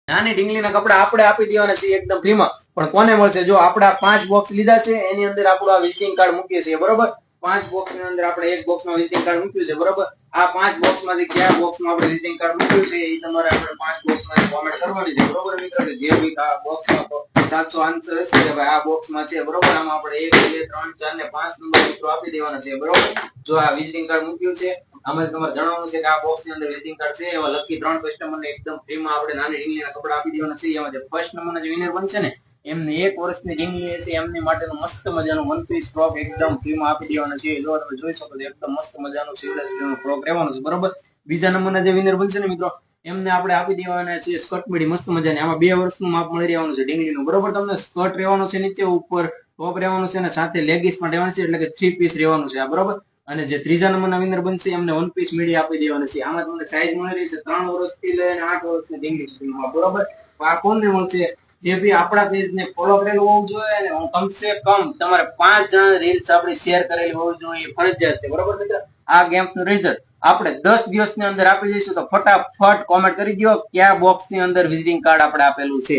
નાની ઢીંગલીના કપડા આપણે આપી દેવાના છે એકદમ ફ્રીમાં. પણ કોને મળશે? જો આપડા 5 બોક્સ લીધા છે એની અંદર આપણું આ વિઝિટિંગ કાર્ડ મૂકીએ છીએ, બરોબર. 5 બોક્સ ની અંદર આપણે એક બોક્સમાં વિઝિટિંગ કાર્ડ મૂક્યું છે, બરોબર. આ 5 બોક્સ માંથી કયા બોક્સમાં આપણે વિઝિટિંગ કાર્ડ મૂક્યું છે એ તમારે આપણે 5 બોક્સ માં કોમેન્ટ કરવાની છે, બરોબર મિત્રો. જે બી આ બોક્સમાં તો 700 આન્સર હશે કે ભાઈ આ બોક્સમાં છે, બરોબર. આમાં આપણે 1 2 3 4 ને 5 નંબર મિત્રો આપી દેવાના છે, બરોબર. જો આ વિઝિટિંગ કાર્ડ મૂક્યું છે, આમાં તમારે જણાવવાનું છે કે આ બોક્સ ની અંદર વિઝિટિંગ કાર્ડ છે. એવા લકી 3 કસ્ટમરને એકદમ ફ્રીમાં આપણે નાની ઢીંગલીના કપડા આપી દેવાના છે. એમાં જે ફર્સ્ટ નંબરના જે વિનર બનશે ને એમને 1 વર્ષની ઢીંગલી છે એમની માટેનું મસ્ત મજાનું 1 પીસ ફ્રોક એકદમ ફ્રીમાં આપી દેવાના છે. જો તમે જોઈ શકો છો એકદમ મસ્ત મજાનું સીવલેસ ફ્રોક રહેવાનું છે, બરોબર. બીજા નંબરના જે વિનર બનશે ને મિત્રો એમને આપણે આપી દેવાના છે સ્કર્ટ મીડી મસ્ત મજાની. આમાં 2 વર્ષનું માપ મળી રહેવાનું છે ઢીંગલીનું, બરોબર. તમને સ્કર્ટ રહેવાનું છે નીચે, ઉપર ટોપ રહેવાનું છે અને સાથે લેગીસ પણ રહેવાનું છે, એટલે કે 3 પીસ રહેવાનું છે આ, બરોબર. અને જે ત્રીજા નંબરના વિનર બનશે એમને 1 પીસ મીડી આપી દેવાની છે. આમાં તમને સાઈઝ મળી રહી છે 3 વર્ષથી લઈને 8 વર્ષની ઢીંગલી સુધીમાં, બરોબર. આ કોને મળશે? જે બી આપણા પેજને ફોલો કરેલું હોવું જોઈએ અને કમસે કમ તમારે 5 જણા રીલ્સ આપણી શેર કરેલી હોવી જોઈએ, ફરજિયાત છે, બરોબર મિત્ર. આ ગેમ્સનું રિઝલ્ટ આપણે 10 દિવસની અંદર આપી દઈશું, તો ફટાફટ કોમેન્ટ કરી દો કયા બોક્સની અંદર વિઝિટિંગ કાર્ડ આપણે આપેલું છે.